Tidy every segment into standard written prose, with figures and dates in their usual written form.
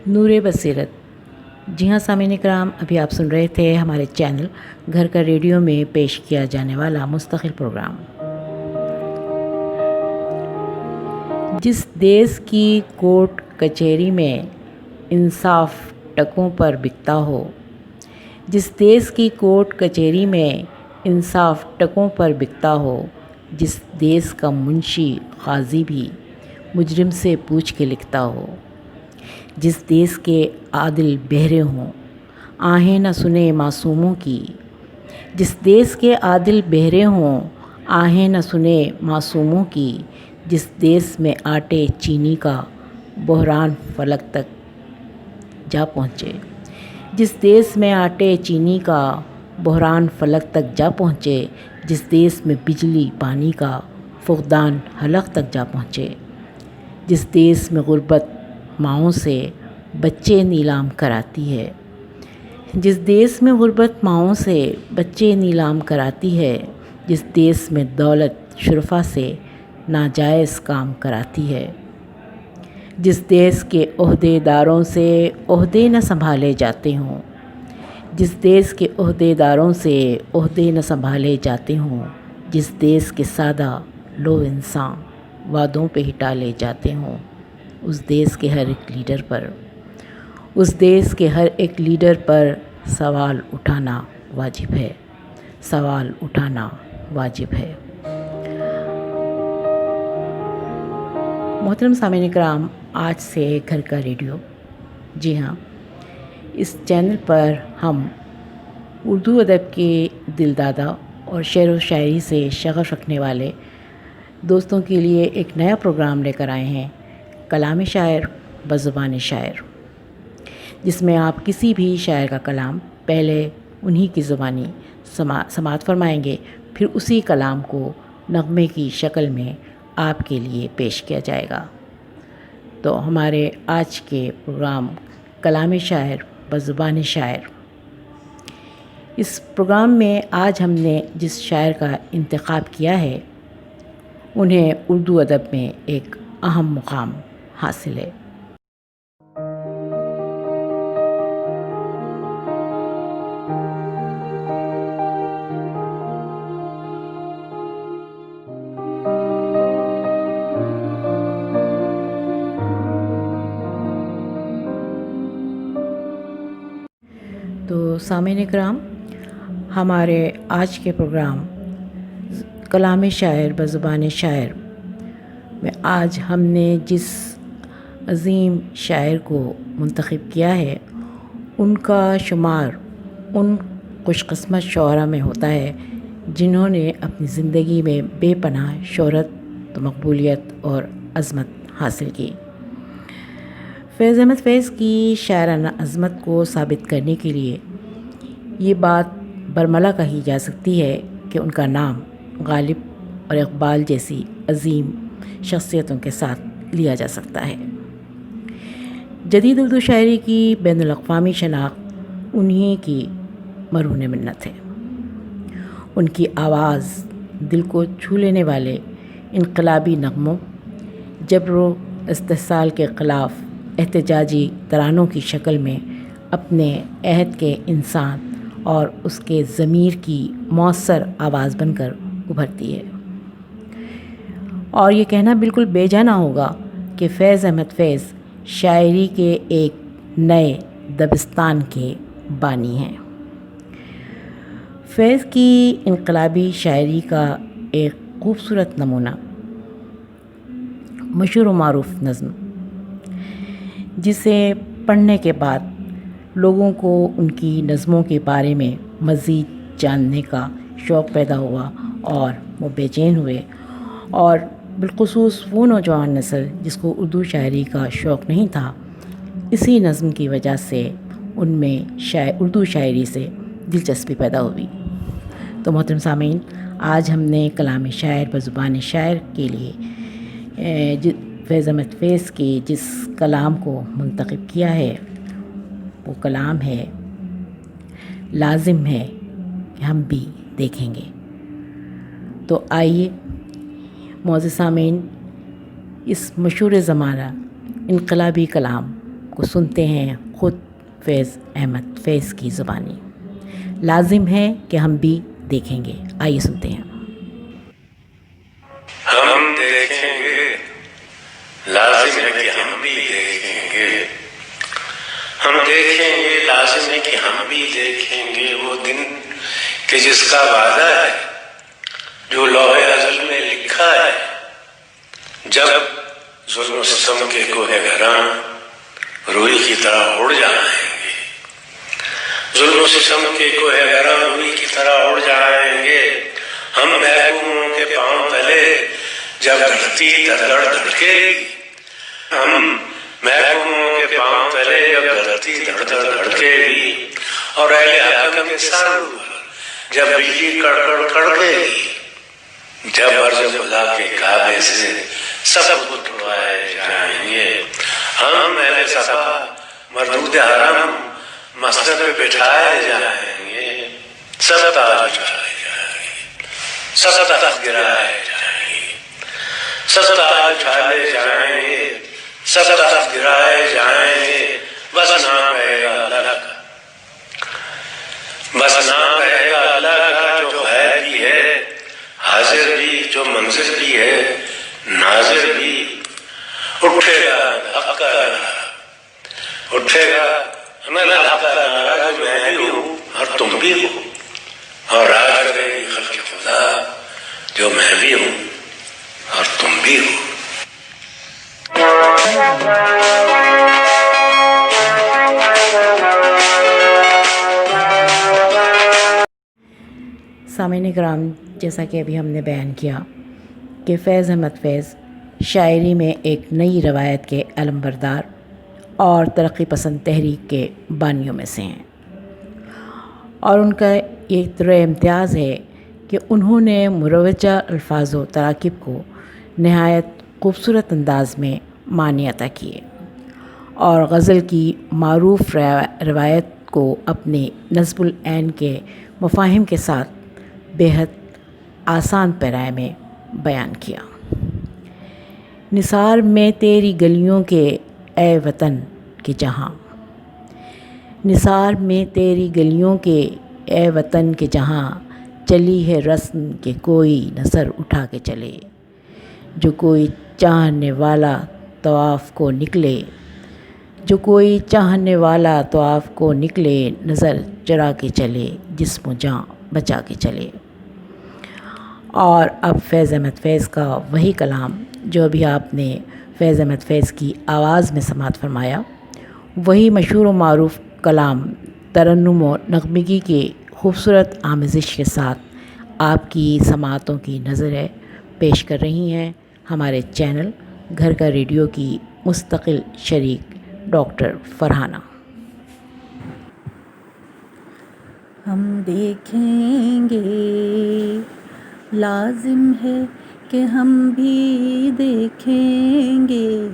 نور بصیرت۔ جی ہاں سامعین کرام، ابھی آپ سن رہے تھے ہمارے چینل گھر کا ریڈیو میں پیش کیا جانے والا مستقل پروگرام۔ جس دیس کی کورٹ کچہری میں انصاف ٹکوں پر بکتا ہو، جس دیس کی کورٹ کچہری میں انصاف ٹکوں پر بکتا ہو، جس دیس کا منشی قاضی بھی مجرم سے پوچھ کے لکھتا ہو، جس دیس کے عادل بہرے ہوں آہیں نہ سنے معصوموں کی، جس دیس کے عادل بہرے ہوں آہیں نہ سنے معصوموں کی، جس دیس میں آٹے چینی کا بحران فلک تک جا پہنچے، جس دیس میں آٹے چینی کا بحران فلک تک جا پہنچے، جس دیس میں بجلی پانی کا فقدان حلق تک جا پہنچے، جس دیس میں غربت ماؤں سے بچے نیلام کراتی ہے، جس دیس میں غربت ماؤں سے بچے نیلام کراتی ہے، جس دیس میں دولت شرفا سے ناجائز کام کراتی ہے، جس دیس کے عہدے داروں سے عہدے نہ سنبھالے جاتے ہوں، جس دیس کے عہدے داروں سے عہدے نہ سنبھالے جاتے ہوں، جس دیس کے سادہ لو انسان وعدوں پہ ہی ٹالے جاتے ہوں، اس دیس کے ہر ایک لیڈر پر سوال اٹھانا واجب ہے، سوال اٹھانا واجب ہے۔ محترم سامعین کرام، آج سے گھر کا ریڈیو، جی ہاں، اس چینل پر ہم اردو ادب کے دل دادا اور شعر و شاعری سے شغف رکھنے والے دوستوں کے لیے ایک نیا پروگرام لے کر آئے ہیں، کلام شاعر بزبان شاعر، جس میں آپ کسی بھی شاعر کا کلام پہلے انہی کی زبانی سماعت فرمائیں گے، پھر اسی کلام کو نغمے کی شکل میں آپ کے لیے پیش کیا جائے گا۔ تو ہمارے آج کے پروگرام کلام شاعر بزبان شاعر، اس پروگرام میں آج ہم نے جس شاعر کا انتخاب کیا ہے، انہیں اردو ادب میں ایک اہم مقام حاصل ہے۔ تو سامعین کرام، ہمارے آج کے پروگرام کلام شاعر بزبان شاعر میں آج ہم نے جس عظیم شاعر کو منتخب کیا ہے، ان کا شمار ان خوش قسمت شعراء میں ہوتا ہے جنہوں نے اپنی زندگی میں بے پناہ شہرت، مقبولیت اور عظمت حاصل کی۔ فیض احمد فیض کی شاعرانہ عظمت کو ثابت کرنے کے لیے یہ بات برملا کہی جا سکتی ہے کہ ان کا نام غالب اور اقبال جیسی عظیم شخصیتوں کے ساتھ لیا جا سکتا ہے۔ جدید اردو شاعری کی بین الاقوامی شناخت انہی کی مرہون منت ہے۔ ان کی آواز دل کو چھو لینے والے انقلابی نغموں، جبر و استحصال کے خلاف احتجاجی ترانوں کی شکل میں اپنے عہد کے انسان اور اس کے ضمیر کی مؤثر آواز بن کر ابھرتی ہے۔ اور یہ کہنا بالکل بے جا نہ ہوگا کہ فیض احمد فیض شاعری کے ایک نئے دبستان کے بانی ہیں۔ فیض کی انقلابی شاعری کا ایک خوبصورت نمونہ مشہور و معروف نظم، جسے پڑھنے کے بعد لوگوں کو ان کی نظموں کے بارے میں مزید جاننے کا شوق پیدا ہوا اور وہ بے چین ہوئے، اور بالخصوص وہ نوجوان نسل جس کو اردو شاعری کا شوق نہیں تھا، اسی نظم کی وجہ سے ان میں اردو شاعری سے دلچسپی پیدا ہوئی۔ تو محترم سامعین، آج ہم نے کلام شاعر بزبان شاعر کے لیے فیض احمد فیض کے جس کلام کو منتخب کیا ہے، وہ کلام ہے لازم ہے کہ ہم بھی دیکھیں گے۔ تو آئیے معزز سامعین، اس مشہور زمانہ انقلابی کلام کو سنتے ہیں خود فیض احمد فیض کی زبانی. لازم ہے کہ ہم بھی دیکھیں گے. آئیے سنتے ہیں. ہم دیکھیں گے، لازم ہے کہ ہم بھی دیکھیں گے. ہم دیکھیں گے، لازم ہے کہ ہم بھی دیکھیں گے وہ دن کہ جس کا وعدہ ہے، جو لوح ازل میں لکھا ہے. جب ظلم و ستم کے کوہ گراں روئی کی طرح اڑ جائیں گے، ظلم و ستم کے کوہ گراں روئی کی طرح اڑ جائیں گے. ہم محکوموں کے پاؤں تلے جب دھرتی دھڑ دھڑکے گی، ہم محکوموں کے پاؤں تلے جب دھرتی دھڑ دھڑکے گی، اور اہل حکم کے سر جب بجلی کڑکڑ کڑکے گی، جب عرض خدا کے کعبے سے سب اٹھوائے جائیں گے. ہم اہل صفا مردود حرم مسجد پہ بٹھائے جائیں گے. سب تاج اٹھائے جائیں گے، سب تخت گرائے جائیں گے، سب تاج اٹھائے جائیں گے، سب تخت گرائے جائیں گے. بس نام رہے گا اللہ کا، بس نام رہے گا اللہ کا، جو ہے بھی ہے، حاضر بھی، جو منظر بھی ہے، ناظر بھی. اٹھے گا حق کا نعرہ، اٹھے گا ہمیں حق کا نعرہ، جو میں بھی ہوں اور تم بھی ہو. اور راج کرے گی خلق خدا، جو میں بھی ہوں اور تم بھی ہو. سامعین کرام، جیسا کہ ابھی ہم نے بیان کیا کہ فیض احمد فیض شاعری میں ایک نئی روایت کے علمبردار اور ترقی پسند تحریک کے بانیوں میں سے ہیں، اور ان کا یہ طرح امتیاز ہے کہ انہوں نے مروجہ الفاظ و تراکیب کو نہایت خوبصورت انداز میں معنی عطا کیے، اور غزل کی معروف روایت کو اپنے نصب العین کے مفاہیم کے ساتھ بےحد آسان پیرائے میں بیان کیا. نثار میں تیری گلیوں کے اے وطن کے جہاں، نثار میں تیری گلیوں کے اے وطن کے جہاں، چلی ہے رسم کہ کوئی نظر اٹھا کے چلے. جو کوئی چاہنے والا طواف کو نکلے، جو کوئی چاہنے والا طواف کو نکلے، نظر چرا کے چلے، جسم و جاں بچا کے چلے. اور اب فیض احمد فیض کا وہی کلام جو ابھی آپ نے فیض احمد فیض کی آواز میں سماعت فرمایا، وہی مشہور و معروف کلام ترنم و نغمگی کے خوبصورت آمیزش کے ساتھ آپ کی سماعتوں کی نظریں پیش کر رہی ہیں ہمارے چینل گھر کا ریڈیو کی مستقل شریک ڈاکٹر فرحانہ. ہم دیکھیں گے، لازم ہے کہ ہم بھی دیکھیں گے.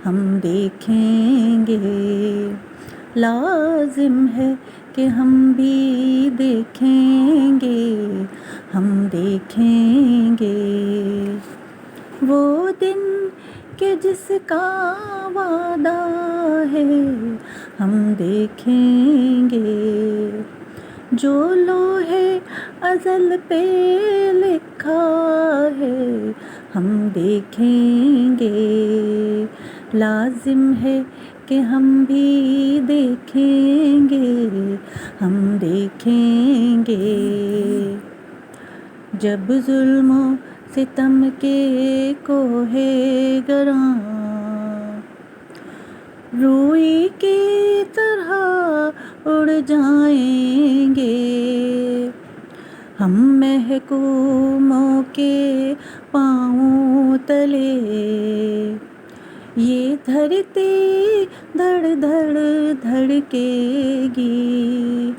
ہم دیکھیں گے، لازم ہے کہ ہم بھی دیکھیں گے. ہم دیکھیں گے وہ دن کہ جس کا وعدہ ہے. ہم دیکھیں گے جو لوح ازل پہ لکھا ہے. ہم دیکھیں گے، لازم ہے کہ ہم بھی دیکھیں گے. ہم دیکھیں گے جب ظلم و ستم کے کوہ گراں روئی کی طرح اڑ جائیں گے. ہم محکوموں کے پاؤں تلے یہ دھرتی دھڑ دھڑ دھڑکے گی،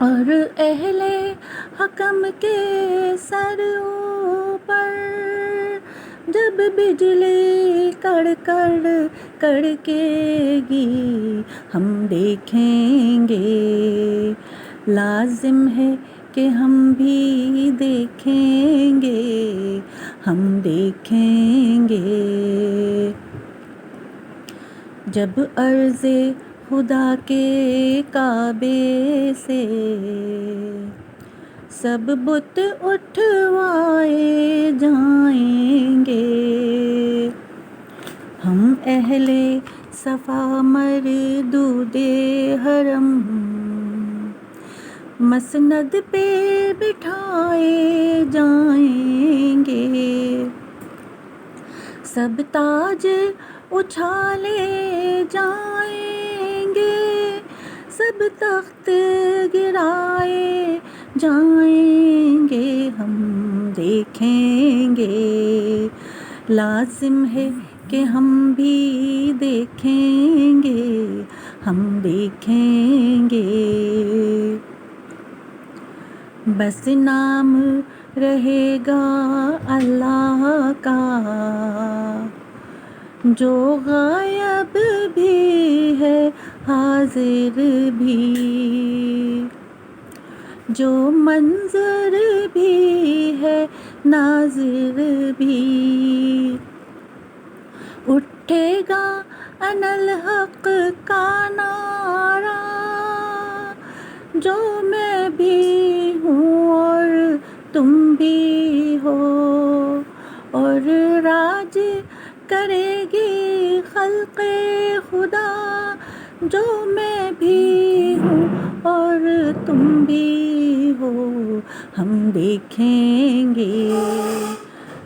اور اہل حکم کے سر اوپر جب بجلی کڑ کڑ کڑکے گی. ہم دیکھیں گے، لازم ہے کہ ہم بھی دیکھیں گے. ہم دیکھیں گے جب عرض خدا کے کعبے سے سب بت اٹھوائے جائیں گے، ہم اہل صفا مردود حرم مسند پہ بٹھائے جائیں گے، سب تاج اچھالے جائیں گے، سب تخت گرائے جائیں گے، ہم دیکھیں گے، لازم ہے کہ ہم بھی دیکھیں گے، ہم دیکھیں گے، بس نام رہے گا اللہ کا، جو غائب بھی ہے حاضر بھی، جو منظر بھی ہے ناظر بھی، اٹھے گا انالحق کا نعرہ، جو میں بھی ہوں اور تم بھی ہو، اور راج کرے گی خلق خدا، جو میں بھی ہوں اور تم بھی ہو، ہم دیکھیں گے،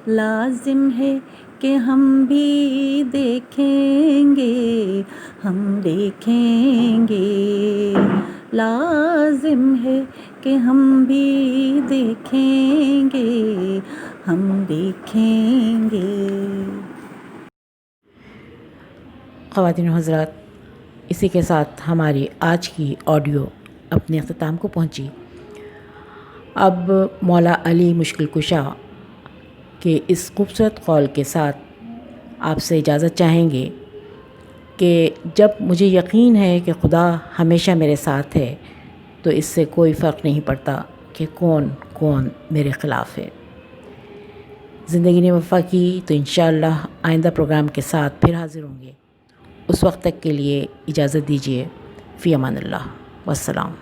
لازم ہے کہ ہم بھی دیکھیں گے، ہم دیکھیں گے، لازم ہے کہ ہم بھی دیکھیں گے، ہم دیکھیں گے۔ خواتین و حضرات، اسی کے ساتھ ہماری آج کی آڈیو اپنے اختتام کو پہنچی۔ اب مولا علی مشکل کشا کے اس خوبصورت قول کے ساتھ آپ سے اجازت چاہیں گے کہ جب مجھے یقین ہے کہ خدا ہمیشہ میرے ساتھ ہے تو اس سے کوئی فرق نہیں پڑتا کہ کون میرے خلاف ہے۔ زندگی نے وفا کی تو انشاءاللہ آئندہ پروگرام کے ساتھ پھر حاضر ہوں گے۔ اس وقت تک کے لیے اجازت دیجیے، فی امان اللہ، والسلام۔